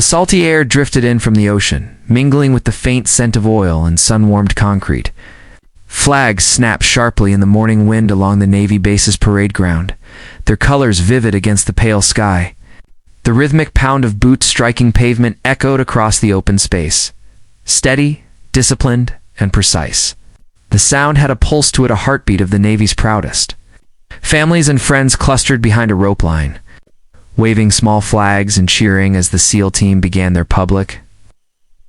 salty air drifted in from the ocean, mingling with the faint scent of oil and sun-warmed concrete. Flags snapped sharply in the morning wind along the Navy base's parade ground, their colors vivid against the pale sky. The rhythmic pound of boots striking pavement echoed across the open space. Steady, disciplined, and precise. The sound had a pulse to it, a heartbeat of the Navy's proudest. Families and friends clustered behind a rope line, waving small flags and cheering as the SEAL team began their public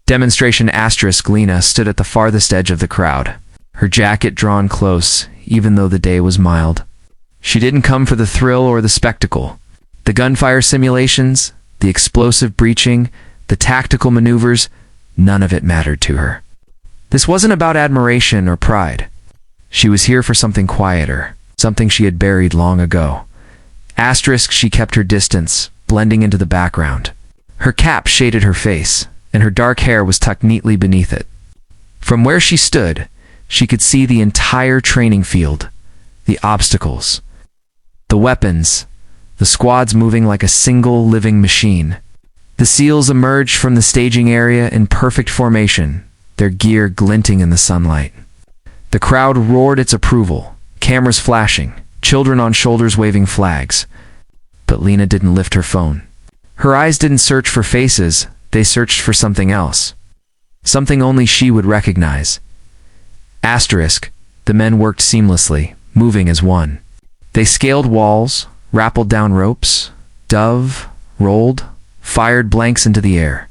demonstration. Lena stood at the farthest edge of the crowd, her jacket drawn close, even though the day was mild. She didn't come for the thrill or the spectacle. The gunfire simulations, the explosive breaching, the tactical maneuvers, none of it mattered to her. This wasn't about admiration or pride. She was here for something quieter, something she had buried long ago. She kept her distance, blending into the background. Her cap shaded her face, and her dark hair was tucked neatly beneath it. From where she stood, she could see the entire training field, the obstacles, the weapons, the squads moving like a single living machine. The SEALs emerged from the staging area in perfect formation, their gear glinting in the sunlight. The crowd roared its approval, cameras flashing, children on shoulders waving flags. But Lena didn't lift her phone. Her eyes didn't search for faces, they searched for something else. Something only she would recognize. The men worked seamlessly, moving as one. They scaled walls, rappelled down ropes, dove, rolled, fired blanks into the air.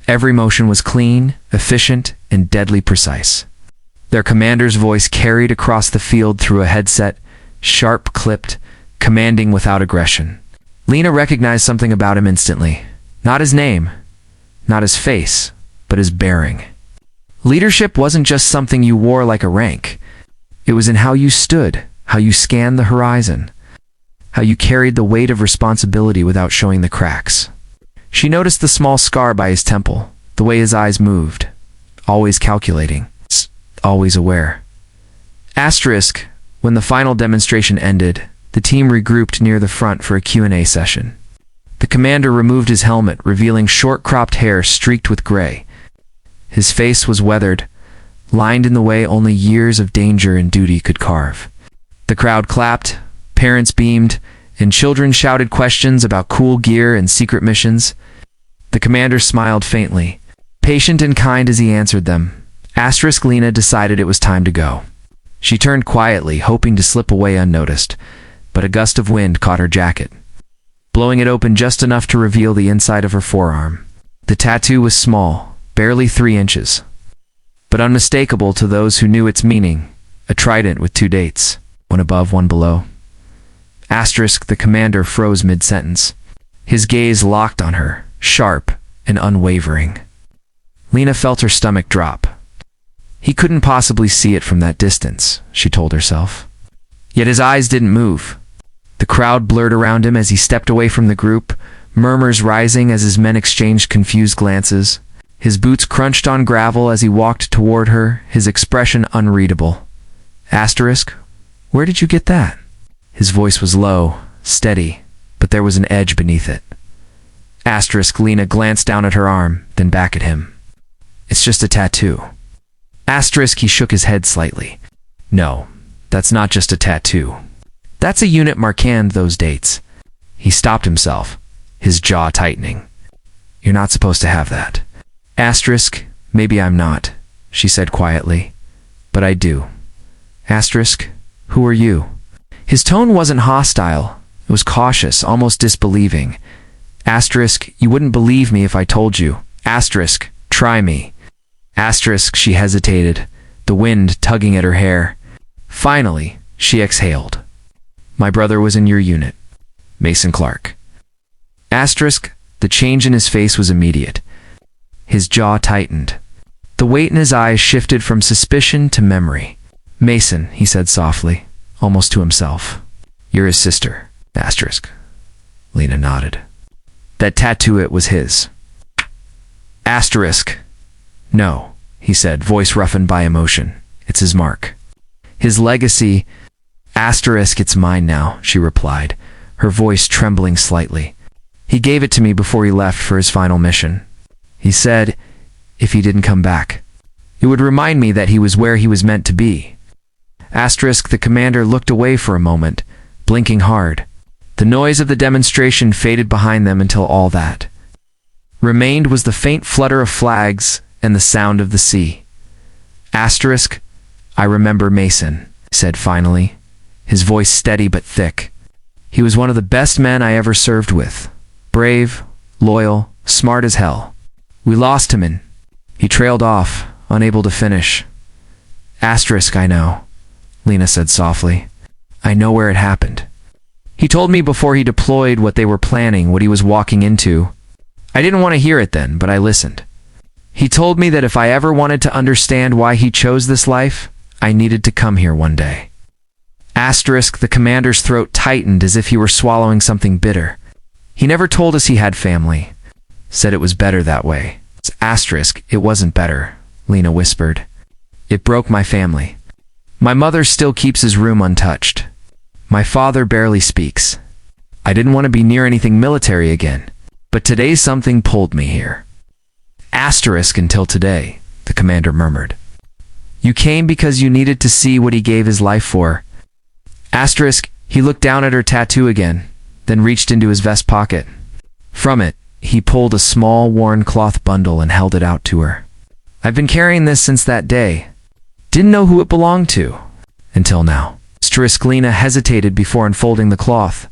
Every motion was clean, efficient, and deadly precise. Their commander's voice carried across the field through a headset, sharp-clipped, commanding without aggression. Lena recognized something about him instantly. Not his name, not his face, but his bearing. Leadership wasn't just something you wore like a rank. It was in how you stood, how you scanned the horizon, how you carried the weight of responsibility without showing the cracks. She noticed the small scar by his temple, the way his eyes moved, always calculating, always aware. When the final demonstration ended, the team regrouped near the front for a Q&A session. The commander removed his helmet, revealing short-cropped hair streaked with gray. His face was weathered, lined in the way only years of danger and duty could carve. The crowd clapped, parents beamed, and children shouted questions about cool gear and secret missions. The commander smiled faintly, patient and kind as he answered them. Lena decided it was time to go. She turned quietly, hoping to slip away unnoticed, but a gust of wind caught her jacket, blowing it open just enough to reveal the inside of her forearm. The tattoo was small, barely 3 inches, but unmistakable to those who knew its meaning, a trident with 2 dates, one above, one below. The commander froze mid-sentence. His gaze locked on her, sharp and unwavering. Lena felt her stomach drop. He couldn't possibly see it from that distance, she told herself. Yet his eyes didn't move. The crowd blurred around him as he stepped away from the group, murmurs rising as his men exchanged confused glances. His boots crunched on gravel as he walked toward her, his expression unreadable. Where did you get that? His voice was low, steady, but there was an edge beneath it. Lena glanced down at her arm, then back at him. It's just a tattoo. He shook his head slightly. No, that's not just a tattoo. That's a unit marquand those dates. He stopped himself, his jaw tightening. You're not supposed to have that. Maybe I'm not, she said quietly. But I do. Who are you? His tone wasn't hostile. It was cautious, almost disbelieving. You wouldn't believe me if I told you. Try me. She hesitated, the wind tugging at her hair. Finally, she exhaled. My brother was in your unit. Mason Clark. The change in his face was immediate. His jaw tightened. The weight in his eyes shifted from suspicion to memory. Mason, he said softly, almost to himself. You're his sister. Lena nodded. That tattoo, it was his. No, he said, voice roughened by emotion. It's his mark. His legacy. It's mine now, she replied, her voice trembling slightly. He gave it to me before he left for his final mission. He said, if he didn't come back. It would remind me that he was where he was meant to be. Asterisk, the commander looked away for a moment, blinking hard. The noise of the demonstration faded behind them until all that remained was the faint flutter of flags and the sound of the sea. Asterisk, I remember Mason, he said finally, his voice steady but thick. He was one of the best men I ever served with. Brave, loyal, smart as hell. We lost him and he trailed off, unable to finish. Asterisk, I know, Lena said softly. I know where it happened. He told me before he deployed what they were planning, what he was walking into. I didn't want to hear it then, but I listened. He told me that if I ever wanted to understand why he chose this life, I needed to come here one day. Asterisk, the commander's throat tightened as if he were swallowing something bitter. He never told us he had family. Said it was better that way. Asterisk, it wasn't better, Lena whispered. It broke my family. My mother still keeps his room untouched. My father barely speaks. I didn't want to be near anything military again, but today something pulled me here. Asterisk, until today, the commander murmured. You came because you needed to see what he gave his life for. Asterisk, he looked down at her tattoo again, then reached into his vest pocket. From it, he pulled a small worn cloth bundle and held it out to her. I've been carrying this since that day. Didn't know who it belonged to. Until now. Asterisk, Lena hesitated before unfolding the cloth.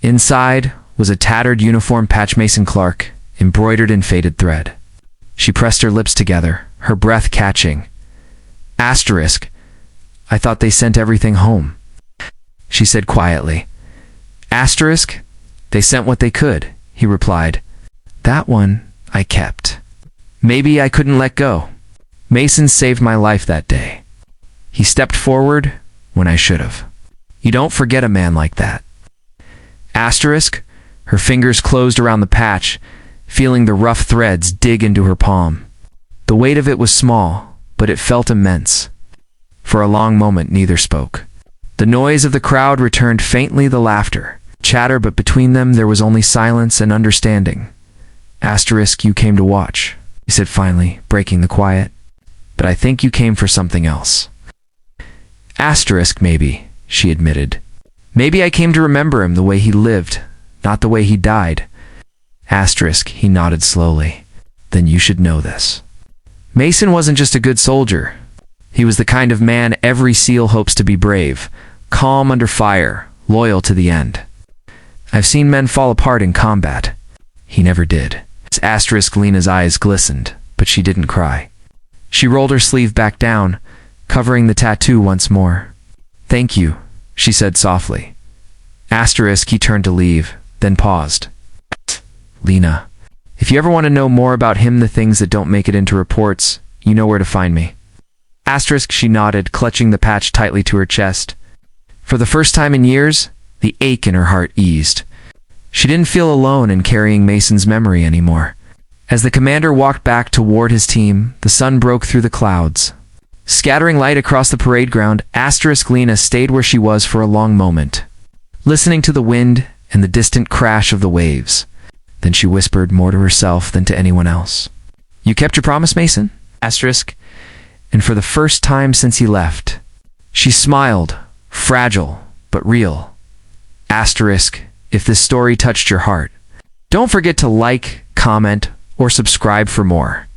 Inside was a tattered uniform patch Mason Clark, embroidered in faded thread. She pressed her lips together, her breath catching. Asterisk, I thought they sent everything home, she said quietly. Asterisk, they sent what they could, he replied. That one I kept. Maybe I couldn't let go. Mason saved my life that day. He stepped forward when I should have. You don't forget a man like that. Asterisk, her fingers closed around the patch, feeling the rough threads dig into her palm. The weight of it was small, but it felt immense. For a long moment neither spoke. The noise of the crowd returned faintly, the laughter, chatter, but between them there was only silence and understanding. Asterisk, you came to watch, he said finally, breaking the quiet. But I think you came for something else. Asterisk, maybe, she admitted. Maybe I came to remember him the way he lived, not the way he died. Asterisk, he nodded slowly. Then you should know this. Mason wasn't just a good soldier. He was the kind of man every SEAL hopes to be: brave, calm under fire, loyal to the end. I've seen men fall apart in combat. He never did. Asterisk, Lena's eyes glistened, but she didn't cry. She rolled her sleeve back down, covering the tattoo once more. Thank you, she said softly. Asterisk, he turned to leave, then paused. Lena, if you ever want to know more about him, the things that don't make it into reports, you know where to find me. Asterisk, she nodded, clutching the patch tightly to her chest. For the first time in years, the ache in her heart eased. She didn't feel alone in carrying Mason's memory anymore. As the commander walked back toward his team, the sun broke through the clouds, scattering light across the parade ground. Asterisk, Lena stayed where she was for a long moment, listening to the wind and the distant crash of the waves. Then she whispered, more to herself than to anyone else. You kept your promise, Mason? Asterisk. And for the first time since he left. She smiled, fragile but real. Asterisk, if this story touched your heart, don't forget to like, comment, or subscribe for more.